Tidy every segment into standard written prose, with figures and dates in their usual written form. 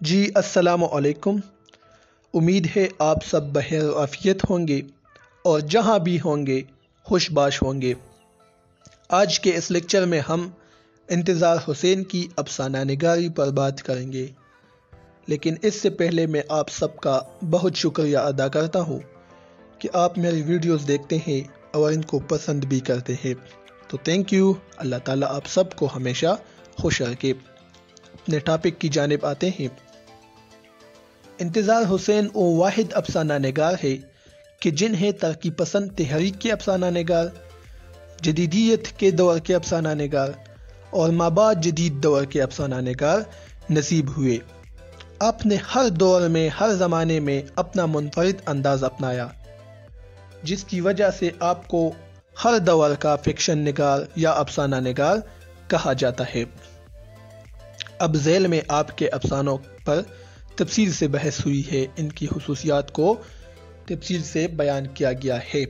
جی السلام علیکم۔ امید ہے آپ سب بخیر و عافیت ہوں گے اور جہاں بھی ہوں گے خوش باش ہوں گے۔ آج کے اس لیکچر میں ہم انتظار حسین کی افسانہ نگاری پر بات کریں گے، لیکن اس سے پہلے میں آپ سب کا بہت شکریہ ادا کرتا ہوں کہ آپ میری ویڈیوز دیکھتے ہیں اور ان کو پسند بھی کرتے ہیں، تو تھینک یو۔ اللہ تعالیٰ آپ سب کو ہمیشہ خوش رکھے۔ اپنے ٹاپک کی جانب آتے ہیں۔ انتظار حسین وہ واحد افسانہ نگار ہے کہ جنہیں ترقی پسند تحریک کے افسانہ نگار، جدیدیت کے دور کے افسانہ نگار اور مابعد جدید دور کے افسانہ نگار نصیب ہوئے۔ آپ نے ہر دور میں، ہر زمانے میں اپنا منفرد انداز اپنایا، جس کی وجہ سے آپ کو ہر دور کا فکشن نگار یا افسانہ نگار کہا جاتا ہے۔ اب ذیل میں آپ کے افسانوں پر تفصیل سے بحث ہوئی ہے، ان کی خصوصیات کو تفصیل سے بیان کیا گیا ہے۔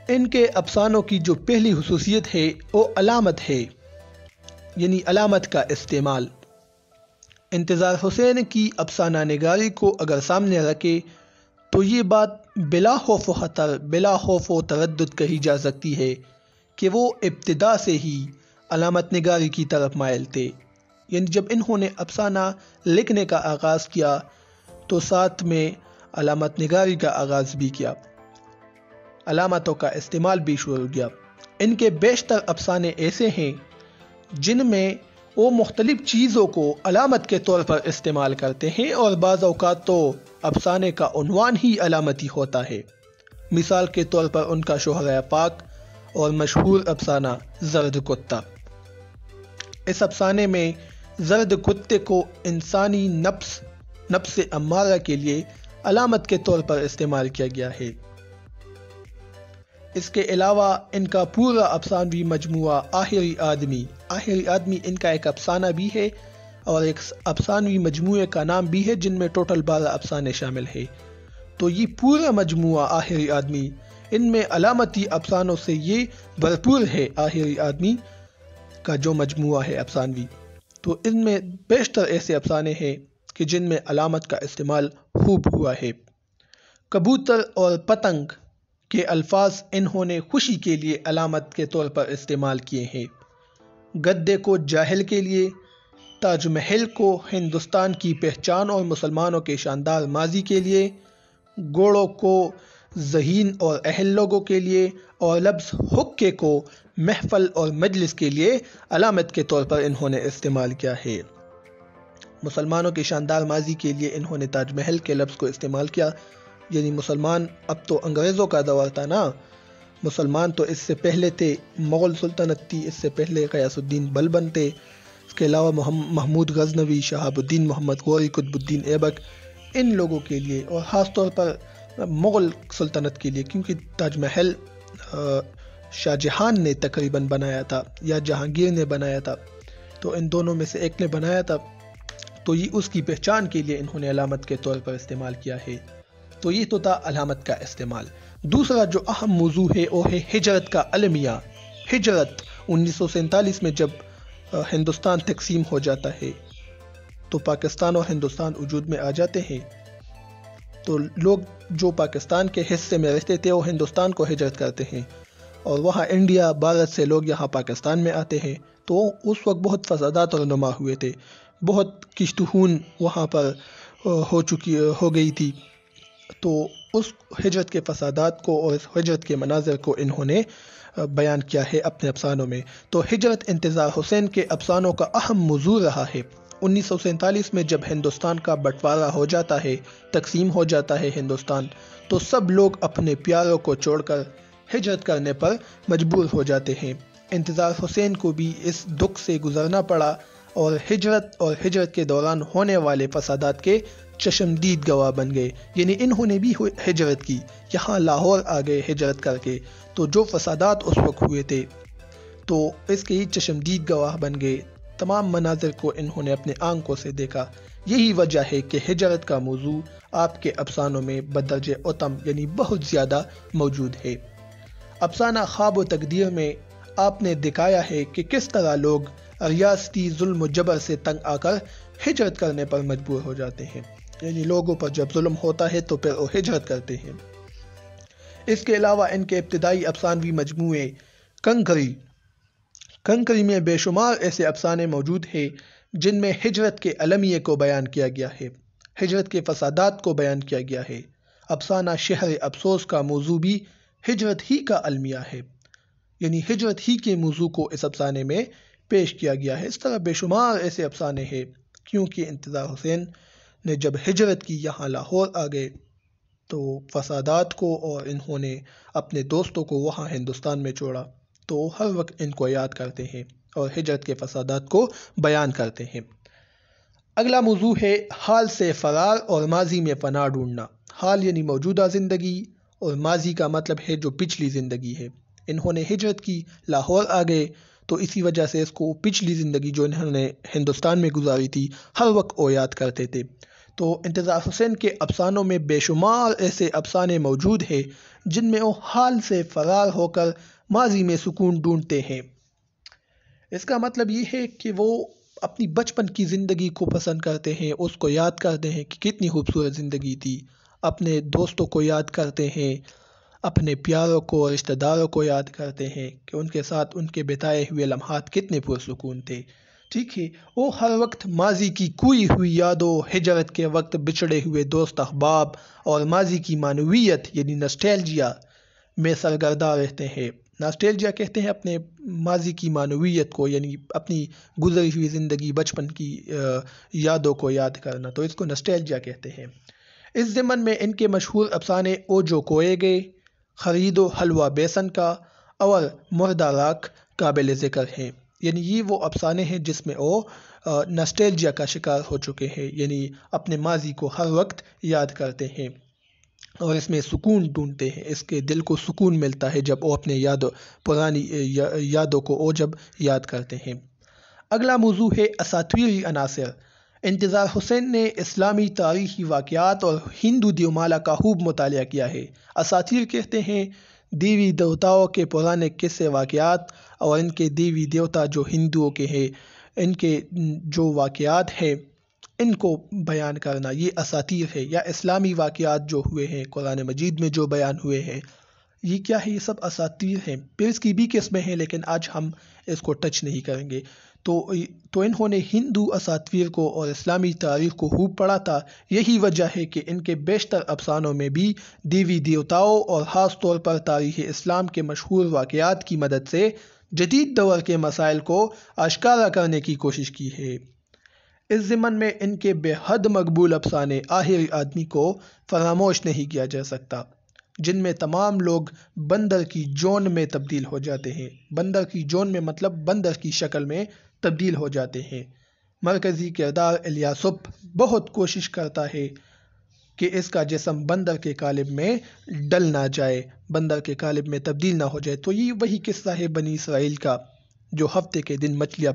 ان کے افسانوں کی جو پہلی خصوصیت ہے وہ علامت ہے، یعنی علامت کا استعمال۔ انتظار حسین کی افسانہ نگاری کو اگر سامنے رکھے تو یہ بات بلا خوف و خطر، بلا خوف و تردد کہی جا سکتی ہے کہ وہ ابتدا سے ہی علامت نگاری کی طرف مائل تھے۔ یعنی جب انہوں نے افسانہ لکھنے کا آغاز کیا تو ساتھ میں علامت نگاری کا آغاز بھی کیا، علامتوں کا استعمال بھی شروع کیا۔ ان کے بیشتر افسانے ایسے ہیں جن میں وہ مختلف چیزوں کو علامت کے طور پر استعمال کرتے ہیں، اور بعض اوقات تو افسانے کا عنوان ہی علامتی ہوتا ہے۔ مثال کے طور پر ان کا شہرہ پاک اور مشہور افسانہ زرد کتا۔ اس افسانے میں زرد کتے کو انسانی نفس امارہ کے لیے علامت کے طور پر استعمال کیا گیا ہے۔ اس کے علاوہ ان کا پورا افسانوی مجموعہ آخری آدمی ان کا ایک افسانہ بھی ہے اور ایک افسانوی مجموعے کا نام بھی ہے، جن میں ٹوٹل 12 افسانے شامل ہیں۔ تو یہ پورا مجموعہ آخری آدمی، ان میں علامتی افسانوں سے یہ بھرپور ہے۔ آخری آدمی کا جو مجموعہ ہے افسانوی، تو ان میں بیشتر ایسے افسانے ہیں کہ جن میں علامت کا استعمال خوب ہوا ہے۔ کبوتر اور پتنگ کے الفاظ انہوں نے خوشی کے لیے علامت کے طور پر استعمال کیے ہیں۔ گدے کو جاہل کے لیے، تاج محل کو ہندوستان کی پہچان اور مسلمانوں کے شاندار ماضی کے لیے، گھوڑوں کو ذہین اور اہل لوگوں کے لیے، اور لفظ حقے کو محفل اور مجلس کے لیے علامت کے طور پر انہوں نے استعمال کیا ہے۔ مسلمانوں کے شاندار ماضی کے لیے انہوں نے تاج محل کے لفظ کو استعمال کیا، یعنی مسلمان، اب تو انگریزوں کا دور تھا نا، مسلمان تو اس سے پہلے تھے، مغل سلطنت تھی، اس سے پہلے غیاث الدین بلبن تھے، اس کے علاوہ محمود غزنوی، شہاب الدین محمد غوری، قطب الدین ایبک، ان لوگوں کے لیے، اور خاص طور پر مغل سلطنت کے لیے، کیونکہ تاج محل شاہ جہان نے تقریباً بنایا تھا یا جہانگیر نے بنایا تھا، تو ان دونوں میں سے ایک نے بنایا تھا، تو یہ اس کی پہچان کے لیے انہوں نے علامت کے طور پر استعمال کیا ہے۔ تو یہ تو تھا علامت کا استعمال۔ دوسرا جو اہم موضوع ہے وہ ہے ہجرت کا المیہ۔ ہجرت 1947 میں جب ہندوستان تقسیم ہو جاتا ہے تو پاکستان اور ہندوستان وجود میں آ جاتے ہیں، تو لوگ جو پاکستان کے حصے میں رہتے تھے وہ ہندوستان کو ہجرت کرتے ہیں، اور وہاں انڈیا، بھارت سے لوگ یہاں پاکستان میں آتے ہیں۔ تو اس وقت بہت فسادات رونما ہوئے تھے، بہت کشت خون وہاں پر ہو گئی تھی۔ تو اس ہجرت کے فسادات کو اور اس ہجرت کے مناظر کو انہوں نے بیان کیا ہے اپنے افسانوں میں۔ تو ہجرت انتظار حسین کے افسانوں کا اہم موضوع رہا ہے۔ 1947 میں جب ہندوستان کا بٹوارہ ہو جاتا ہے، تقسیم ہو جاتا ہے ہندوستان، تو سب لوگ اپنے پیاروں کو چھوڑ کر ہجرت کرنے پر مجبور ہو جاتے ہیں۔ انتظار حسین کو بھی اس دکھ سے گزرنا پڑا، اور ہجرت کے دوران ہونے والے فسادات کے چشمدید گواہ بن گئے۔ یعنی انہوں نے بھی ہجرت کی، یہاں لاہور آ گئے ہجرت کر کے، تو جو فسادات اس وقت ہوئے تھے تو اس کے ہی چشمدید گواہ بن گئے، تمام مناظر کو انہوں نے اپنے آنکھوں سے دیکھا۔ یہی وجہ ہے کہ ہجرت کا موضوع آپ کے افسانوں میں بدرجہ اتم، یعنی بہت زیادہ موجود ہے۔ افسانہ خواب و تقدیر میں آپ نے دکھایا ہے کہ کس طرح لوگ ریاستی ظلم و جبر سے تنگ آ کر ہجرت کرنے پر مجبور ہو جاتے ہیں، یعنی لوگوں پر جب ظلم ہوتا ہے تو پھر وہ ہجرت کرتے ہیں۔ اس کے علاوہ ان کے ابتدائی افسانوی مجموعے کنکری میں بے شمار ایسے افسانے موجود ہیں جن میں ہجرت کے المیے کو بیان کیا گیا ہے، ہجرت کے فسادات کو بیان کیا گیا ہے۔ افسانہ شہر افسوس کا موضوع بھی ہجرت ہی کا المیہ ہے، یعنی ہجرت ہی کے موضوع کو اس افسانے میں پیش کیا گیا ہے۔ اس طرح بے شمار ایسے افسانے ہیں، کیونکہ انتظار حسین نے جب ہجرت کی یہاں لاہور آ گئے تو فسادات کو اور انہوں نے اپنے دوستوں کو وہاں ہندوستان میں چھوڑا، تو ہر وقت ان کو یاد کرتے ہیں اور ہجرت کے فسادات کو بیان کرتے ہیں۔ اگلا موضوع ہے حال سے فرار اور ماضی میں پناہ ڈھونڈنا۔ حال یعنی موجودہ زندگی اور ماضی کا مطلب ہے جو پچھلی زندگی ہے۔ انہوں نے ہجرت کی، لاہور آ گئے، تو اسی وجہ سے اس کو پچھلی زندگی جو انہوں نے ہندوستان میں گزاری تھی ہر وقت وہ یاد کرتے تھے۔ تو انتظار حسین کے افسانوں میں بے شمار ایسے افسانے موجود ہیں جن میں وہ حال سے فرار ہو کر ماضی میں سکون ڈھونڈتے ہیں۔ اس کا مطلب یہ ہے کہ وہ اپنی بچپن کی زندگی کو پسند کرتے ہیں، اس کو یاد کرتے ہیں کہ کتنی خوبصورت زندگی تھی، اپنے دوستوں کو یاد کرتے ہیں، اپنے پیاروں کو اور رشتہ داروں کو یاد کرتے ہیں کہ ان کے ساتھ ان کے بتائے ہوئے لمحات کتنے پرسکون تھے۔ ٹھیک ہے، وہ ہر وقت ماضی کی کوئی ہوئی یادوں، ہجرت کے وقت بچھڑے ہوئے دوست احباب اور ماضی کی معنویت یعنی نسٹیلجیا میں سرگرداں رہتے ہیں۔ ناسٹیلجیا کہتے ہیں اپنے ماضی کی معنویت کو، یعنی اپنی گزری ہوئی زندگی، بچپن کی یادوں کو یاد کرنا، تو اس کو ناسٹیلجیا کہتے ہیں۔ اس ضمن میں ان کے مشہور افسانے او جو کوئے گے، خرید و حلوہ بیسن کا اور مردہ راکھ قابل ذکر ہیں، یعنی یہ وہ افسانے ہیں جس میں وہ ناسٹیلجیا کا شکار ہو چکے ہیں، یعنی اپنے ماضی کو ہر وقت یاد کرتے ہیں اور اس میں سکون ڈھونڈتے ہیں، اس کے دل کو سکون ملتا ہے جب وہ اپنے پرانی یادوں کو وہ جب یاد کرتے ہیں۔ اگلا موضوع ہے اساطیری عناصر۔ انتظار حسین نے اسلامی تاریخی واقعات اور ہندو دیومالا کا خوب مطالعہ کیا ہے۔ اساطیر کہتے ہیں دیوی دیوتاؤں کے پرانے قصے واقعات، اور ان کے دیوی دیوتا جو ہندوؤں کے ہیں، ان کے جو واقعات ہیں ان کو بیان کرنا، یہ اساطیر ہے، یا اسلامی واقعات جو ہوئے ہیں قرآن مجید میں جو بیان ہوئے ہیں، یہ کیا ہے؟ یہ سب اساطیر ہیں۔ پھر اس کی بھی قسمیں ہیں لیکن آج ہم اس کو ٹچ نہیں کریں گے۔ تو انہوں نے ہندو اساطیر کو اور اسلامی تاریخ کو خوب پڑھا تھا۔ یہی وجہ ہے کہ ان کے بیشتر افسانوں میں بھی دیوی دیوتاؤں اور خاص طور پر تاریخ اسلام کے مشہور واقعات کی مدد سے جدید دور کے مسائل کو آشکارا کرنے کی کوشش کی ہے۔ اس ضمن میں ان کے بے حد مقبول افسانے آخری آدمی کو فراموش نہیں کیا جا سکتا، جن میں تمام لوگ بندر کی جون میں تبدیل ہو جاتے ہیں۔ بندر کی جون میں مطلب بندر کی شکل میں تبدیل ہو جاتے ہیں۔ مرکزی کردار الیاسپ بہت کوشش کرتا ہے کہ اس کا جسم بندر کے قالب میں ڈل نہ جائے، بندر کے قالب میں تبدیل نہ ہو جائے۔ تو یہ وہی قصہ ہے بنی اسرائیل کا، جو ہفتے کے دن مچھلیاں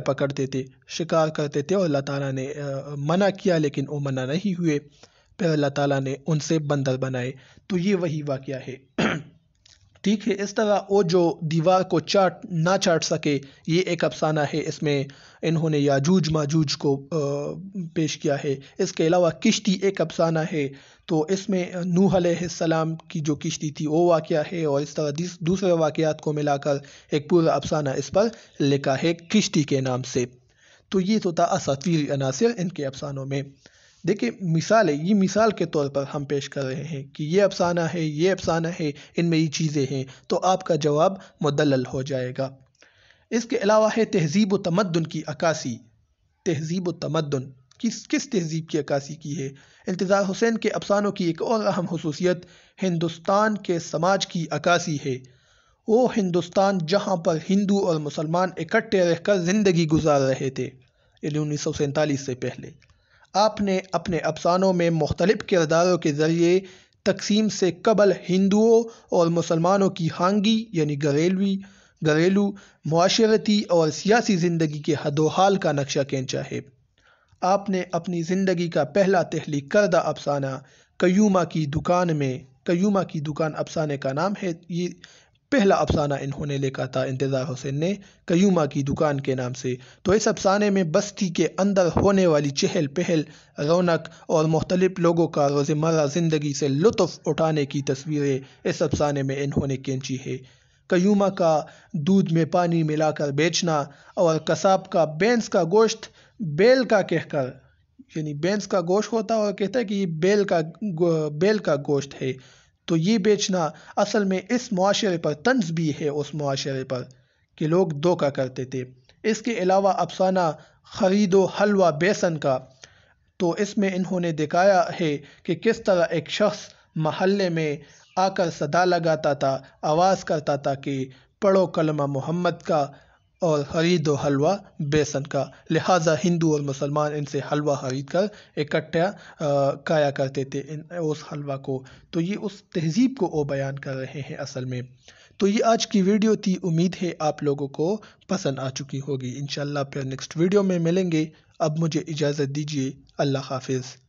پکڑتے تھے، شکار کرتے تھے، اور اللہ تعالیٰ نے منع کیا لیکن وہ منع نہیں ہوئے، پھر اللہ تعالیٰ نے ان سے بندر بنائے۔ تو یہ وہی واقعہ ہے۔ ٹھیک ہے، اس طرح وہ جو دیوار کو نہ چاٹ سکے، یہ ایک افسانہ ہے، اس میں انہوں نے یاجوج ماجوج کو پیش کیا ہے۔ اس کے علاوہ کشتی ایک افسانہ ہے، تو اس میں نوح علیہ السلام کی جو کشتی تھی وہ واقعہ ہے، اور اس طرح دوسرے واقعات کو ملا کر ایک پورا افسانہ اس پر لکھا ہے کشتی کے نام سے۔ تو یہ تو تھا اساطیری عناصر ان کے افسانوں میں۔ دیکھیں یہ مثال کے طور پر ہم پیش کر رہے ہیں کہ یہ افسانہ ہے، یہ افسانہ ہے، ان میں یہ چیزیں ہیں، تو آپ کا جواب مدلل ہو جائے گا۔ اس کے علاوہ ہے تہذیب و تمدن کی عکاسی۔ تہذیب و تمدن کس تہذیب کی عکاسی کی ہے؟ انتظار حسین کے افسانوں کی ایک اور اہم خصوصیت ہندوستان کے سماج کی عکاسی ہے۔ وہ ہندوستان جہاں پر ہندو اور مسلمان اکٹھے رہ کر زندگی گزار رہے تھے، یعنی 1947 سے پہلے۔ آپ نے اپنے افسانوں میں مختلف کرداروں کے ذریعے تقسیم سے قبل ہندوؤں اور مسلمانوں کی خانگی یعنی گھریلو، معاشرتی اور سیاسی زندگی کے حد و حال کا نقشہ کھینچا ہے۔ آپ نے اپنی زندگی کا پہلا تخلیق کردہ افسانہ قیومہ کی دکان افسانے کا نام ہے، یہ پہلا افسانہ انہوں نے لکھا تھا انتظار حسین نے قیومہ کی دکان کے نام سے۔ تو اس افسانے میں بستی کے اندر ہونے والی چہل پہل، رونق اور مختلف لوگوں کا روزمرہ زندگی سے لطف اٹھانے کی تصویریں اس افسانے میں انہوں نے کھینچی ہے۔ قیومہ کا دودھ میں پانی ملا کر بیچنا اور قصاب کا بینس کا گوشت بیل کا کہہ کر، یعنی بینس کا گوشت ہوتا ہے اور کہتا ہے کہ یہ بیل کا گوشت ہے، تو یہ بیچنا اصل میں اس معاشرے پر طنز بھی ہے، اس معاشرے پر کہ لوگ دھوکہ کرتے تھے۔ اس کے علاوہ افسانہ خرید و حلوہ بیسن کا، تو اس میں انہوں نے دکھایا ہے کہ کس طرح ایک شخص محلے میں آ کر صدا لگاتا تھا، آواز کرتا تھا کہ پڑھو کلمہ محمد کا اور خرید و حلوہ بیسن کا، لہٰذا ہندو اور مسلمان ان سے حلوہ خرید کر اکٹھا کھایا کرتے تھے اس حلوہ کو۔ تو یہ اس تہذیب کو وہ بیان کر رہے ہیں اصل میں۔ تو یہ آج کی ویڈیو تھی، امید ہے آپ لوگوں کو پسند آ چکی ہوگی۔ انشاءاللہ پھر نیکسٹ ویڈیو میں ملیں گے۔ اب مجھے اجازت دیجیے، اللہ حافظ۔